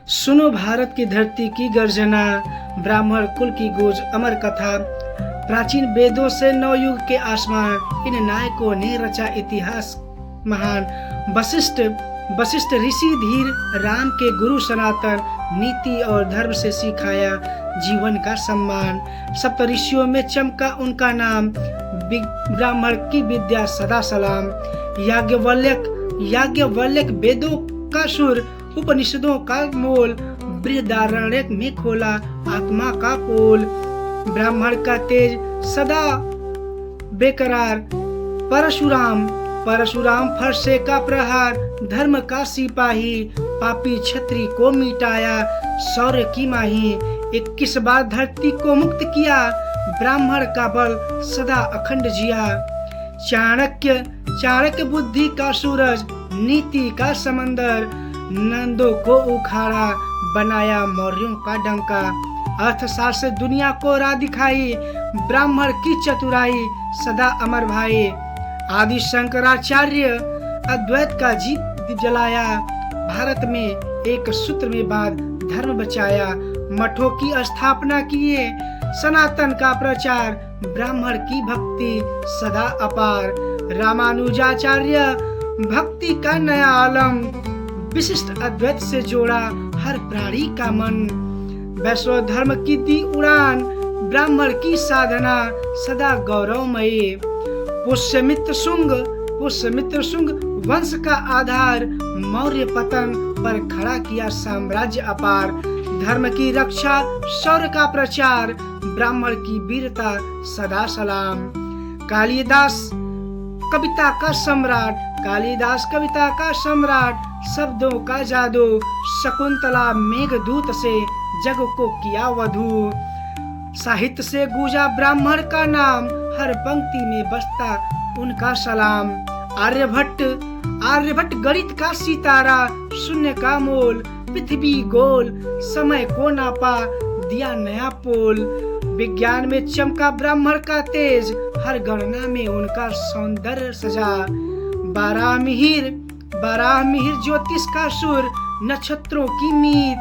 सुनो भारत की धरती की गर्जना, ब्राह्मण कुल की गूंज अमर कथा। प्राचीन वेदों से नवयुग के आसमान, इन नायकों ने रचा इतिहास महान। वशिष्ठ ऋषि धीर, राम के गुरु सनातन, नीति और धर्म से सिखाया जीवन का सम्मान। सप्त ऋषियों में चमका उनका नाम, ब्राह्मण की विद्या सदा सलाम। याज्ञवल्क्य वेदों का सुर, उपनिषदों का मोल, बृहदारण्यक में खोला आत्मा का पोल। ब्राह्मण का तेज सदा बेकरार, परशुराम फरसे का प्रहार। धर्म का सिपाही, पापी क्षत्रिय को मिटाया शौर्य की माही। 21 बार धरती को मुक्त किया, ब्राह्मण का बल सदा अखंड जिया। चाणक्य बुद्धि का सूरज, नीति का समंदर, नंदों को उखाड़ा बनाया मौर्यों का डंका। अर्थशास्त्र से दुनिया को राह दिखाई, ब्राह्मण की चतुराई सदा अमर भाई। आदि शंकराचार्य अद्वैत का दीप जलाया, भारत में एक सूत्र में बाद धर्म बचाया। मठों की स्थापना किए, सनातन का प्रचार, ब्राह्मण की भक्ति सदा अपार। रामानुजाचार्य भक्ति का नया आलम, विशिष्ट अद्वैत से जोड़ा हर प्राणी का मन। वैष्णव धर्म की दी उड़ान, ब्राह्मण की साधना सदा गौरवमयी। पुष्यमित्र शुंग वंश का आधार, मौर्य पतन पर खड़ा किया साम्राज्य अपार। धर्म की रक्षा, शौर्य का प्रचार, ब्राह्मण की वीरता सदा सलाम। कालिदास कविता का सम्राट, शब्दों का जादू, शकुंतला मेघदूत से जग को किया वधू। साहित्य से गूंजा ब्राह्मण का नाम, हर पंक्ति में बसता उनका सलाम। आर्यभट्ट गणित का सितारा, शून्य का मोल, पृथ्वी गोल, समय को नापा दिया नया पोल। विज्ञान में चमका ब्राह्मण का तेज, हर गणना में उनका सौंदर्य सजा। बारहमिहिर ज्योतिष का सुर, नक्षत्रों की मीत,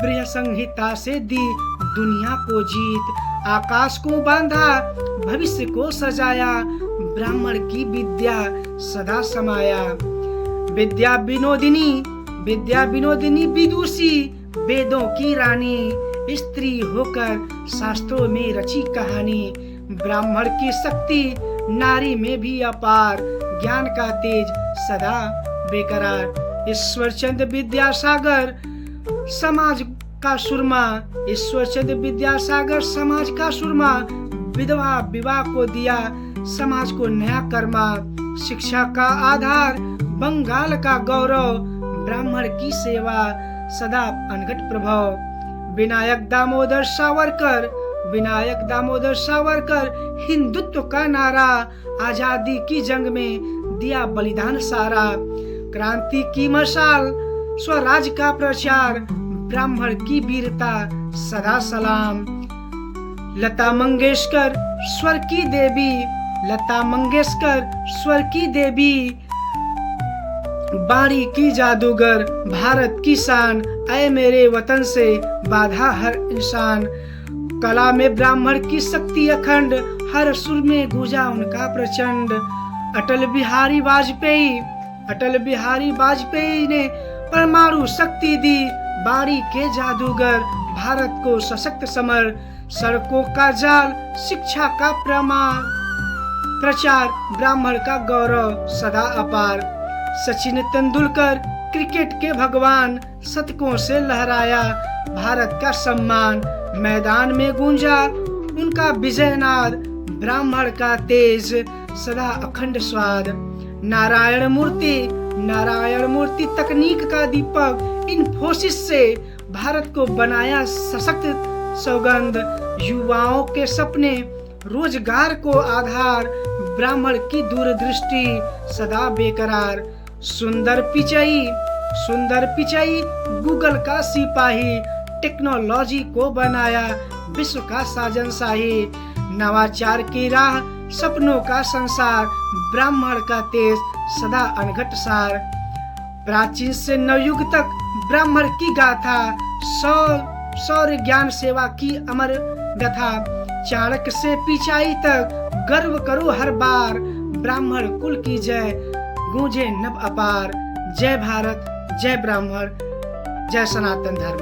बृहद संहिता से दी दुनिया को जीत। आकाश को बांधा, भविष्य को सजाया, ब्राह्मण की विद्या सदा समाया। विद्या विनोदिनी विदुषी, वेदों की रानी, स्त्री होकर शास्त्रों में रची कहानी। ब्राह्मण की शक्ति नारी में भी अपार, ज्ञान का तेज सदा बेकरार। ईश्वरचंद्र विद्यासागर समाज का सुरमा, विधवा विवाह को दिया समाज को नया कर्मा। शिक्षा का आधार, बंगाल का गौरव, ब्राह्मण की सेवा सदा अनघट प्रभाव। विनायक दामोदर सावरकर हिंदुत्व का नारा, आजादी की जंग में दिया बलिदान सारा। क्रांति की मशाल, स्वराज का प्रचार, ब्राह्मण की वीरता सदा सलाम। लता मंगेशकर स्वर की देवी, बाणी की जादूगर, भारत की शान। ऐ मेरे वतन से बाधा हर इंसान। कला में ब्राह्मण की शक्ति अखंड, हर सुर में गूंजा उनका प्रचंड। अटल बिहारी वाजपेयी ने परमाणु शक्ति दी, बाणी के जादूगर, भारत को सशक्त समर। सड़कों का जाल, शिक्षा का प्रचार, ब्राह्मण का गौरव सदा अपार। सचिन तेंदुलकर क्रिकेट के भगवान, शतकों से लहराया भारत का सम्मान। मैदान में गूंजा उनका विजयनाद, ब्राह्मण का तेज सदा अखंड स्वाद। नारायण मूर्ति तकनीक का दीपक, इन्फोसिस से भारत को बनाया सशक्त सौगंध। युवाओं के सपने, रोजगार को आधार, ब्राह्मण की दूरदृष्टि सदा बेकरार। सुंदर पिचाई गूगल का सिपाही, टेक्नोलॉजी को बनाया विश्व का साजनशाही। नवाचार की राह, सपनों का संसार, ब्राह्मण का तेज सदा अनघट सार। प्राचीन से नवयुग तक ब्राह्मण की गाथा, शौर्य ज्ञान सेवा की अमर व्यथा। चाणक्य से पिचाई तक गर्व करो हर बार, ब्राह्मण कुल की जय गूंजे नभ अपार। जय भारत, जय ब्राह्मण, जय सनातन धर्म।